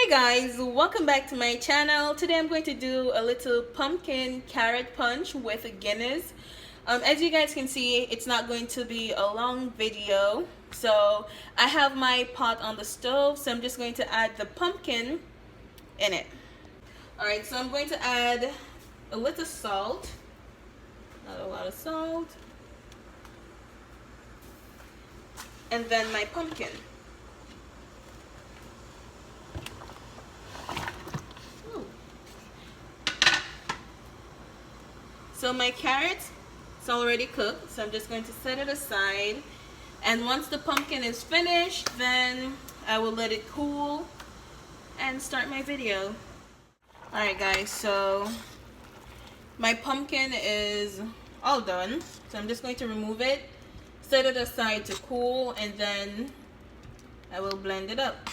Hey guys, welcome back to my channel. Today I'm going to do a little pumpkin carrot punch with Guinness. As you guys can see, it's not going to be a long video. So I have my pot on the stove, so I'm just going to add the pumpkin in it. Alright, so I'm going to add a little salt, not a lot of salt, and then my pumpkin. So my carrot is already cooked, so I'm just going to set it aside. And once the pumpkin is finished, then I will let it cool and start my video. Alright guys, so my pumpkin is all done. So I'm just going to remove it, set it aside to cool, and then I will blend it up.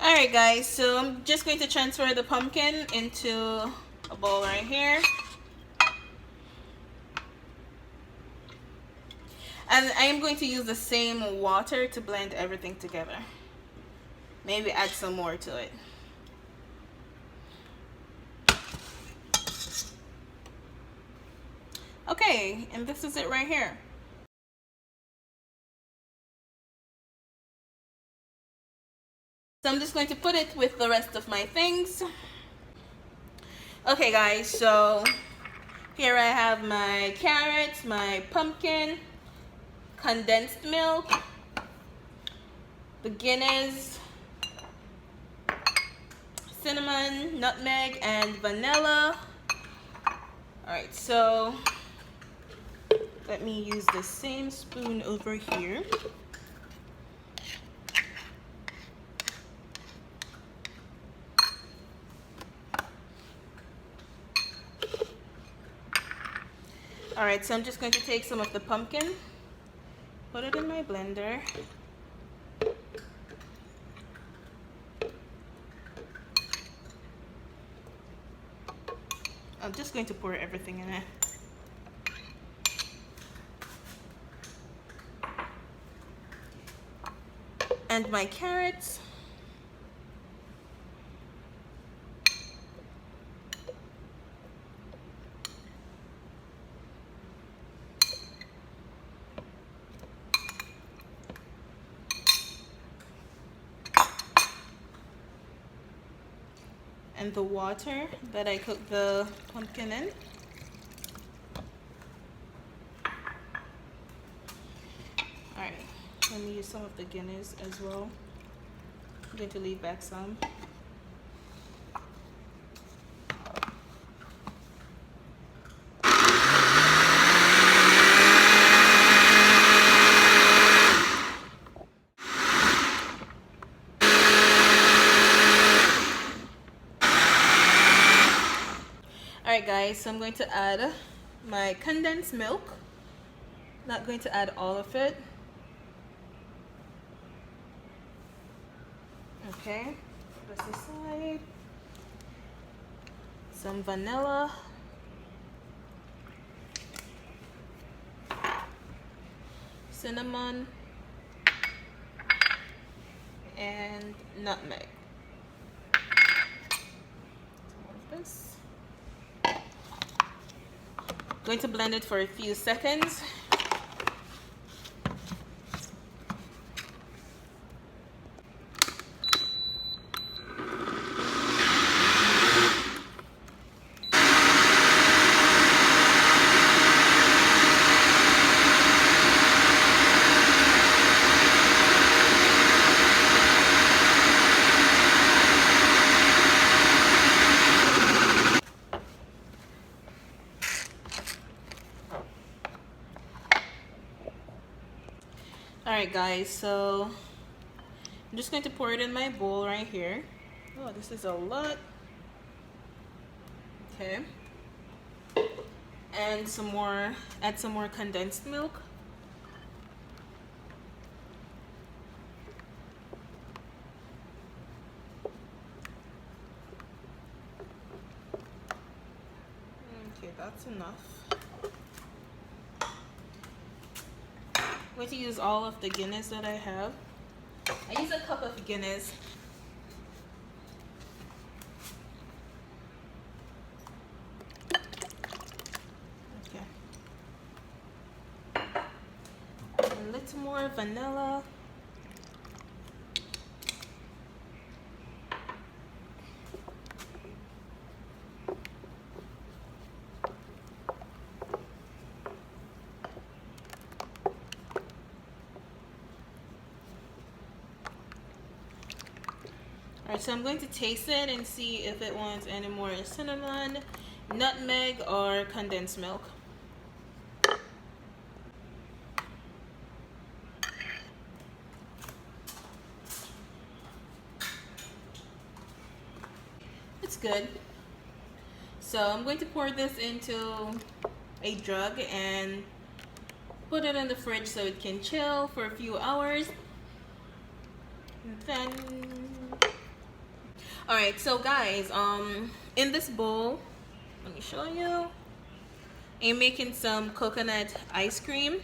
Alright guys, so I'm just going to transfer the pumpkin into a bowl right here. And I am going to use the same water to blend everything together. Maybe add some more to it. Okay, and this is it right here. So I'm just going to put it with the rest of my things. Okay guys, so here I have my carrots, my pumpkin, condensed milk, the Guinness, cinnamon, nutmeg, and vanilla. Alright, so let me use the same spoon over here. Alright, so I'm just going to take some of the pumpkin, put it in my blender. I'm just going to pour everything in it. And my carrots. And the water that I cooked the pumpkin in. Alright, let me use some of the Guinness as well. I'm going to leave back some. Alright guys, so I'm going to add my condensed milk. Not going to add all of it. Okay, put this aside. Some vanilla. Cinnamon. And nutmeg. Some of this. Going to blend it for a few seconds. Alright guys, so I'm just going to pour it in my bowl right here. Oh, this is a lot. Okay. And add some more condensed milk. Okay, that's enough. I'm going to use all of the Guinness that I have. I use a cup of Guinness. Okay. A little more vanilla. Alright, so I'm going to taste it and see if it wants any more cinnamon, nutmeg, or condensed milk. It's good. So I'm going to pour this into a jug and put it in the fridge so it can chill for a few hours. And then, all right, so guys, in this bowl, let me show you. I'm making some coconut ice cream,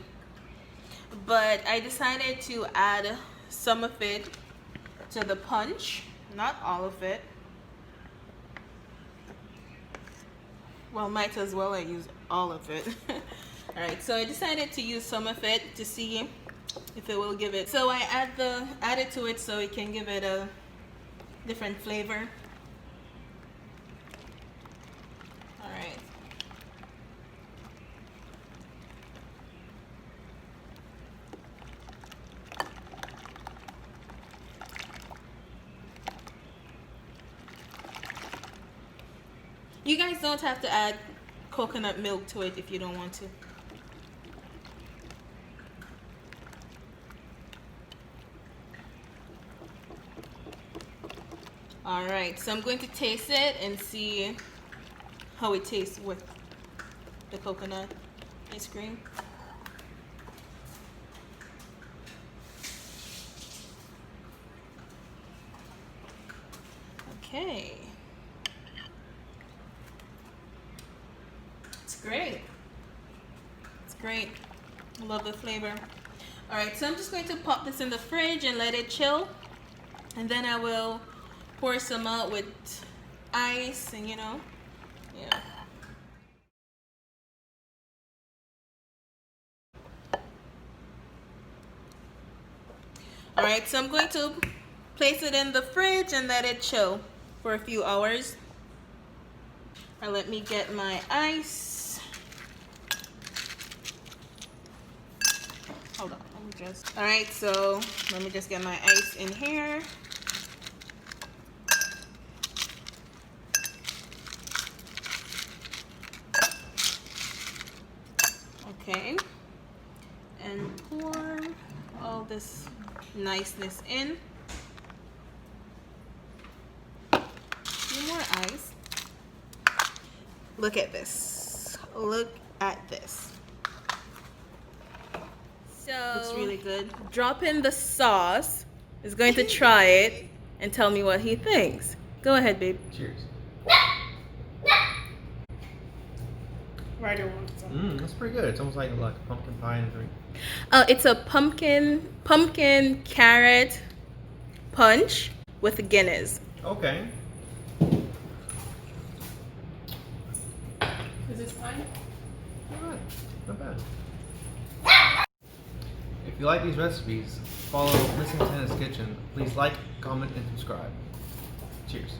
but I decided to add some of it to the punch, not all of it. Well, might as well I use all of it. All right, so I decided to use some of it to see if it will give it. So I add it to it so it can give it a different flavor. All right. You guys don't have to add coconut milk to it if you don't want to. All right, so I'm going to taste it and see how it tastes with the coconut ice cream. Okay. It's great. It's great. I love the flavor. All right, so I'm just going to pop this in the fridge and let it chill. And then I will pour some out with ice and, you know, yeah. All right, so I'm going to place it in the fridge and let it chill for a few hours. All right, let me get my ice. Hold on, let me just. All right, so let me just get my ice in here. Okay, and pour all this niceness in. A few more ice. Look at this. Look at this. So looks really good. Drop in the sauce. Is going to try it and tell me what he thinks. Go ahead, babe. Cheers. Ryder wants some. That's pretty good. It's almost like a pumpkin pie in a drink. It's a pumpkin carrot punch with a Guinness. Okay. Is this fine? Alright, not bad. If you like these recipes, follow Missing Tennis Kitchen. Please like, comment, and subscribe. Cheers.